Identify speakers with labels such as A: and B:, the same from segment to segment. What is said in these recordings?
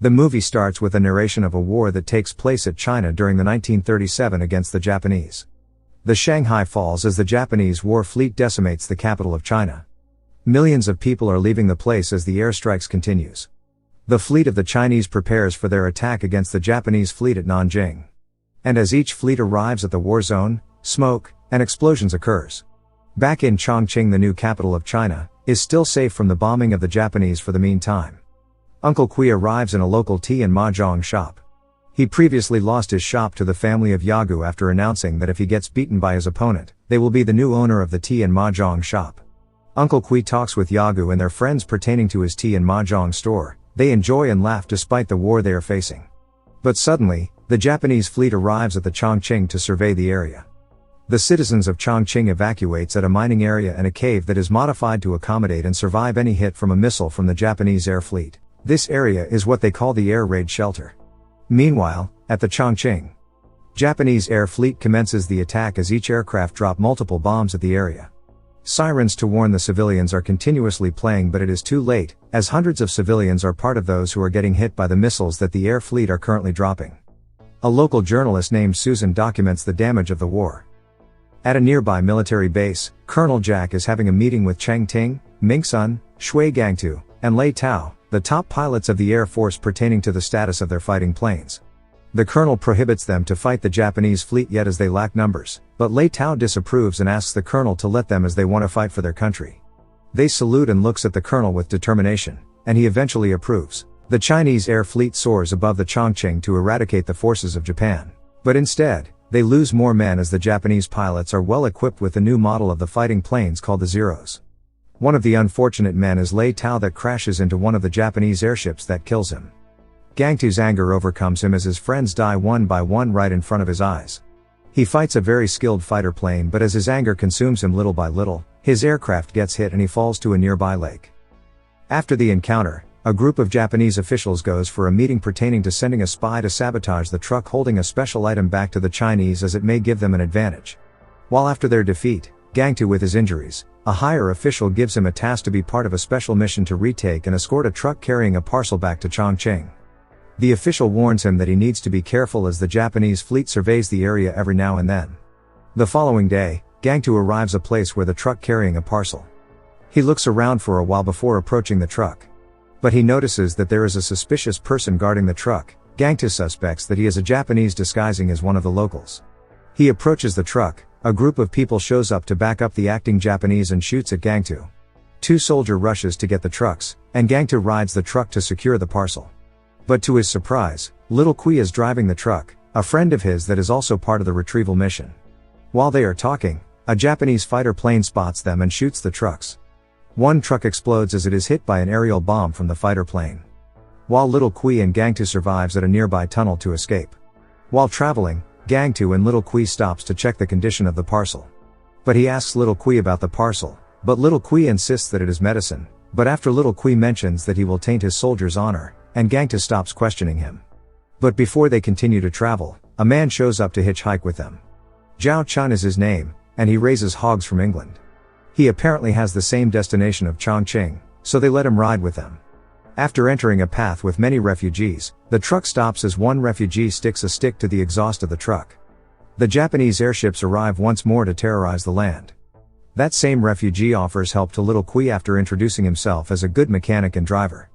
A: The movie starts with a narration of a war that takes place at China during the 1937 against the Japanese. The Shanghai falls as the Japanese war fleet decimates the capital of China. Millions of people are leaving the place as the airstrikes continues. The fleet of the Chinese prepares for their attack against the Japanese fleet at Nanjing. And as each fleet arrives at the war zone, smoke and explosions occurs. Back in Chongqing, the new capital of China is still safe from the bombing of the Japanese for the meantime. Uncle Kui arrives in a local tea and mahjong shop. He previously lost his shop to the family of Yagu after announcing that if he gets beaten by his opponent, they will be the new owner of the tea and mahjong shop. Uncle Kui talks with Yagu and their friends pertaining to his tea and mahjong store. They enjoy and laugh despite the war they are facing. But suddenly, the Japanese fleet arrives at the Chongqing to survey the area. The citizens of Chongqing evacuates at a mining area and a cave that is modified to accommodate and survive any hit from a missile from the Japanese air fleet. This area is what they call the air raid shelter. Meanwhile, at the Chongqing, Japanese air fleet commences the attack as each aircraft drop multiple bombs at the area. Sirens to warn the civilians are continuously playing, but it is too late, as hundreds of civilians are part of those who are getting hit by the missiles that the air fleet are currently dropping. A local journalist named Susan documents the damage of the war. At a nearby military base, Colonel Jack is having a meeting with Cheng Ting, Ming Sun, Shui Gangtu, and Lei Tao, the top pilots of the Air Force, pertaining to the status of their fighting planes. The colonel prohibits them to fight the Japanese fleet yet as they lack numbers, but Lei Tao disapproves and asks the colonel to let them as they want to fight for their country. They salute and looks at the colonel with determination, and he eventually approves. The Chinese air fleet soars above the Chongqing to eradicate the forces of Japan. But instead, they lose more men as the Japanese pilots are well equipped with the new model of the fighting planes called the Zeros. One of the unfortunate men is Lei Tao that crashes into one of the Japanese airships that kills him. Gangtu's anger overcomes him as his friends die one by one right in front of his eyes. He fights a very skilled fighter plane, but as his anger consumes him little by little, his aircraft gets hit and he falls to a nearby lake. After the encounter, a group of Japanese officials goes for a meeting pertaining to sending a spy to sabotage the truck holding a special item back to the Chinese as it may give them an advantage. While after their defeat, Gangtu with his injuries, a higher official gives him a task to be part of a special mission to retake and escort a truck carrying a parcel back to Chongqing. The official warns him that he needs to be careful as the Japanese fleet surveys the area every now and then. The following day, Gangtu arrives at a place where the truck carrying a parcel. He looks around for a while before approaching the truck. But he notices that there is a suspicious person guarding the truck. Gangtu suspects that he is a Japanese disguising as one of the locals. He approaches the truck, a group of people shows up to back up the acting Japanese and shoots at Gangtu. Two soldiers rushes to get the trucks, and Gangtu rides the truck to secure the parcel. But to his surprise, Little Kui is driving the truck, a friend of his that is also part of the retrieval mission. While they are talking, a Japanese fighter plane spots them and shoots the trucks. One truck explodes as it is hit by an aerial bomb from the fighter plane. While Little Kui and Gangtu survives at a nearby tunnel to escape. While traveling, Gangtu and Little Kui stops to check the condition of the parcel. But he asks Little Kui about the parcel, but Little Kui insists that it is medicine, but after Little Kui mentions that he will taint his soldier's honor, and Gangtu stops questioning him. But before they continue to travel, a man shows up to hitchhike with them. Zhao Chun is his name, and he raises hogs from England. He apparently has the same destination of Chongqing, so they let him ride with them. After entering a path with many refugees, the truck stops as one refugee sticks a stick to the exhaust of the truck. The Japanese airships arrive once more to terrorize the land. That same refugee offers help to Little Kui after introducing himself as a good mechanic and driver.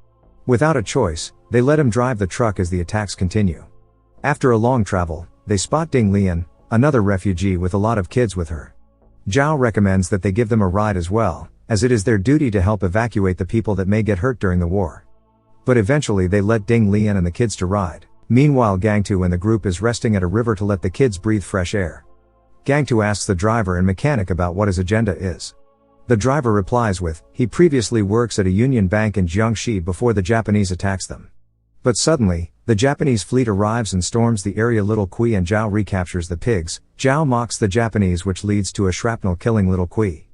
A: Without a choice, they let him drive the truck as the attacks continue. After a long travel, they spot Ding Lian, another refugee with a lot of kids with her. Zhao recommends that they give them a ride as well, as it is their duty to help evacuate the people that may get hurt during the war. But eventually they let Ding Lian and the kids to ride. Meanwhile, Gangtu and the group is resting at a river to let the kids breathe fresh air. Gangtu asks the driver and mechanic about what his agenda is. The driver replies with, he previously works at a union bank in Jiangxi before the Japanese attacks them. But suddenly, the Japanese fleet arrives and storms the area. Little Kui and Zhao recaptures the pigs. Zhao mocks the Japanese, which leads to a shrapnel killing Little Kui.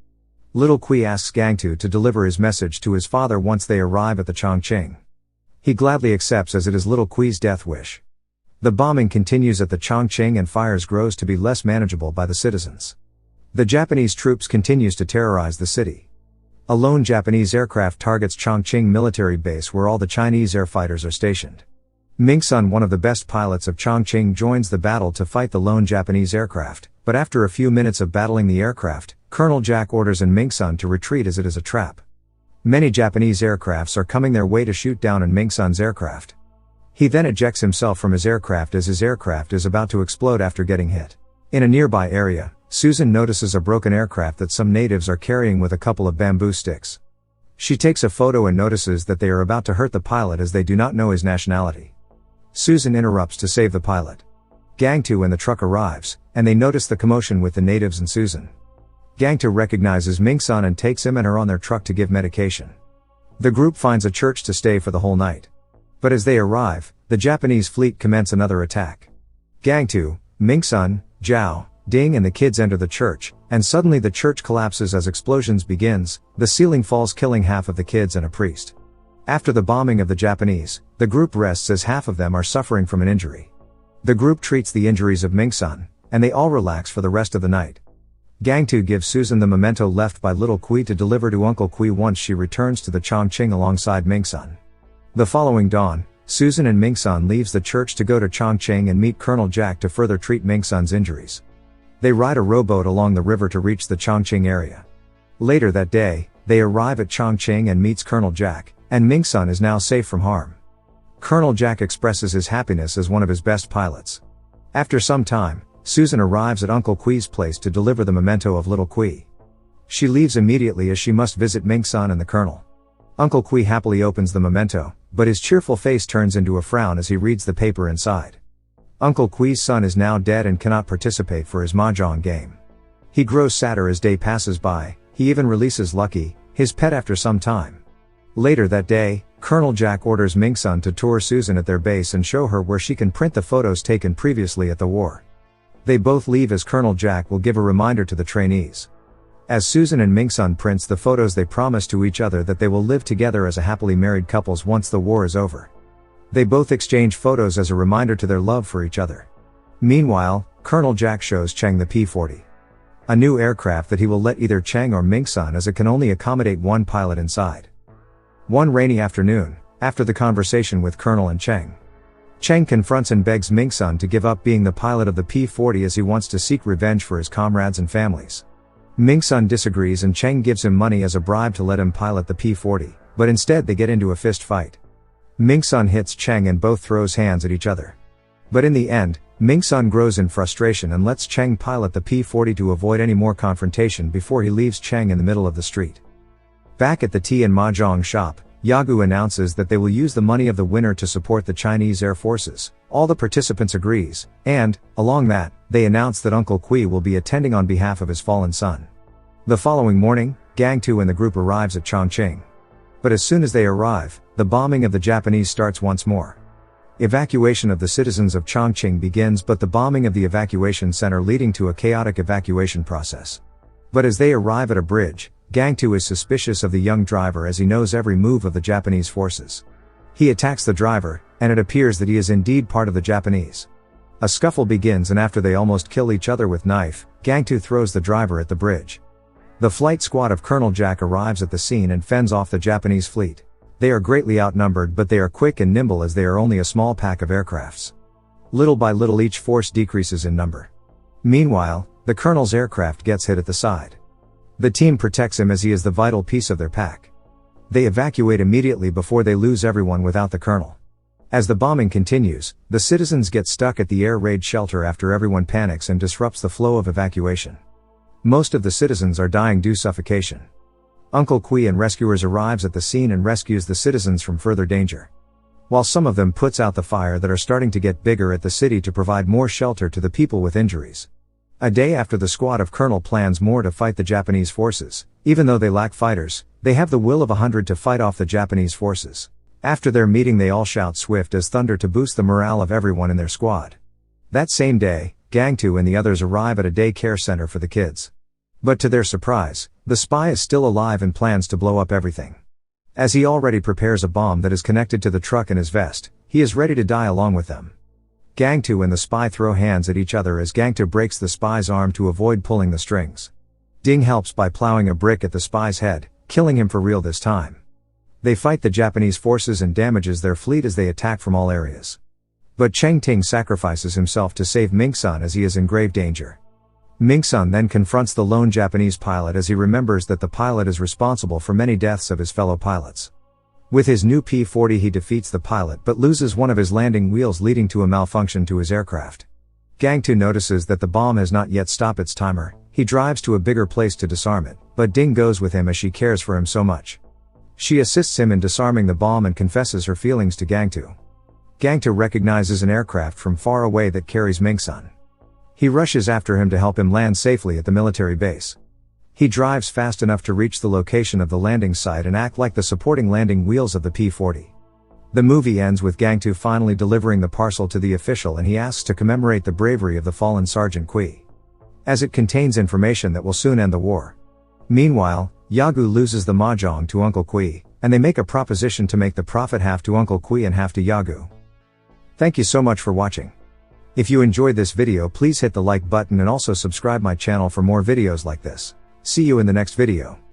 A: Little Kui asks Gangtu to deliver his message to his father once they arrive at the Chongqing. He gladly accepts as it is Little Kui's death wish. The bombing continues at the Chongqing and fires grows to be less manageable by the citizens. The Japanese troops continues to terrorize the city. A lone Japanese aircraft targets Chongqing military base where all the Chinese air fighters are stationed. Ming-sun, one of the best pilots of Chongqing, joins the battle to fight the lone Japanese aircraft, but after a few minutes of battling the aircraft, Colonel Jack orders Ming-sun to retreat as it is a trap. Many Japanese aircrafts are coming their way to shoot down Ming-sun's aircraft. He then ejects himself from his aircraft as his aircraft is about to explode after getting hit. In a nearby area, Susan notices a broken aircraft that some natives are carrying with a couple of bamboo sticks. She takes a photo and notices that they are about to hurt the pilot as they do not know his nationality. Susan interrupts to save the pilot. Gang 2 and the truck arrives, and they notice the commotion with the natives and Susan. Gang 2 recognizes Ming-sun and takes him and her on their truck to give medication. The group finds a church to stay for the whole night. But as they arrive, the Japanese fleet commence another attack. Gang 2, Ming-sun, Zhao, Ding and the kids enter the church, and suddenly the church collapses as explosions begins, the ceiling falls killing half of the kids and a priest. After the bombing of the Japanese, the group rests as half of them are suffering from an injury. The group treats the injuries of Ming-sun, and they all relax for the rest of the night. Gang 2 gives Susan the memento left by Little Kui to deliver to Uncle Kui once she returns to the Chongqing alongside Ming-sun. The following dawn, Susan and Ming-sun leaves the church to go to Chongqing and meet Colonel Jack to further treat Ming-sun's injuries. They ride a rowboat along the river to reach the Chongqing area. Later that day, they arrive at Chongqing and meets Colonel Jack, and Ming-sun is now safe from harm. Colonel Jack expresses his happiness as one of his best pilots. After some time, Susan arrives at Uncle Kui's place to deliver the memento of Little Kui. She leaves immediately as she must visit Ming-sun and the colonel. Uncle Kui happily opens the memento, but his cheerful face turns into a frown as he reads the paper inside. Uncle Kui's son is now dead and cannot participate for his mahjong game. He grows sadder as day passes by. He even releases Lucky, his pet, after some time. Later that day, Colonel Jack orders Ming-sun to tour Susan at their base and show her where she can print the photos taken previously at the war. They both leave as Colonel Jack will give a reminder to the trainees. As Susan and Ming-sun prints the photos, they promise to each other that they will live together as a happily married couples once the war is over. They both exchange photos as a reminder to their love for each other. Meanwhile, Colonel Jack shows Cheng the P-40. A new aircraft that he will let either Cheng or Ming-sun, as it can only accommodate one pilot inside. One rainy afternoon, after the conversation with Colonel and Cheng confronts and begs Ming-sun to give up being the pilot of the P-40 as he wants to seek revenge for his comrades and families. Ming-sun disagrees and Cheng gives him money as a bribe to let him pilot the P-40, but instead they get into a fist fight. Ming-sun hits Cheng and both throws hands at each other. But in the end, Ming-sun grows in frustration and lets Cheng pilot the P-40 to avoid any more confrontation before he leaves Cheng in the middle of the street. Back at the tea and mahjong shop, Yagu announces that they will use the money of the winner to support the Chinese Air Forces. All the participants agrees, and, along that, they announce that Uncle Kui will be attending on behalf of his fallen son. The following morning, Gang 2 and the group arrives at Chongqing. But as soon as they arrive, the bombing of the Japanese starts once more. Evacuation of the citizens of Chongqing begins, but the bombing of the evacuation center leading to a chaotic evacuation process. But as they arrive at a bridge, Gang 2 is suspicious of the young driver as he knows every move of the Japanese forces. He attacks the driver, and it appears that he is indeed part of the Japanese. A scuffle begins, and after they almost kill each other with knife, Gang 2 throws the driver at the bridge. The flight squad of Colonel Jack arrives at the scene and fends off the Japanese fleet. They are greatly outnumbered, but they are quick and nimble as they are only a small pack of aircrafts. Little by little each force decreases in number. Meanwhile, the colonel's aircraft gets hit at the side. The team protects him as he is the vital piece of their pack. They evacuate immediately before they lose everyone without the colonel. As the bombing continues, the citizens get stuck at the air raid shelter after everyone panics and disrupts the flow of evacuation. Most of the citizens are dying due to suffocation. Uncle Kui and rescuers arrives at the scene and rescues the citizens from further danger. While some of them puts out the fire that are starting to get bigger at the city to provide more shelter to the people with injuries. A day after the squad of Colonel plans more to fight the Japanese forces. Even though they lack fighters, they have the will of 100 to fight off the Japanese forces. After their meeting they all shout swift as thunder to boost the morale of everyone in their squad. That same day, Gang 2 and the others arrive at a day care center for the kids. But to their surprise, the spy is still alive and plans to blow up everything. As he already prepares a bomb that is connected to the truck in his vest, he is ready to die along with them. Gang 2 and the spy throw hands at each other as Gang 2 breaks the spy's arm to avoid pulling the strings. Ding helps by plowing a brick at the spy's head, killing him for real this time. They fight the Japanese forces and damages their fleet as they attack from all areas. But Cheng Ting sacrifices himself to save Mingsun as he is in grave danger. Mingsun then confronts the lone Japanese pilot as he remembers that the pilot is responsible for many deaths of his fellow pilots. With his new P-40 he defeats the pilot but loses one of his landing wheels, leading to a malfunction to his aircraft. Gang Tu notices that the bomb has not yet stopped its timer. He drives to a bigger place to disarm it, but Ding goes with him as she cares for him so much. She assists him in disarming the bomb and confesses her feelings to Gang Tu. Gang Tu recognizes an aircraft from far away that carries Mingsun. He rushes after him to help him land safely at the military base. He drives fast enough to reach the location of the landing site and act like the supporting landing wheels of the P-40. The movie ends with Gang Tu finally delivering the parcel to the official, and he asks to commemorate the bravery of the fallen Sergeant Kui, as it contains information that will soon end the war. Meanwhile, Yagu loses the mahjong to Uncle Kui, and they make a proposition to make the profit half to Uncle Kui and half to Yagu. Thank you so much for watching. If you enjoyed this video, please hit the like button and also subscribe my channel for more videos like this. See you in the next video.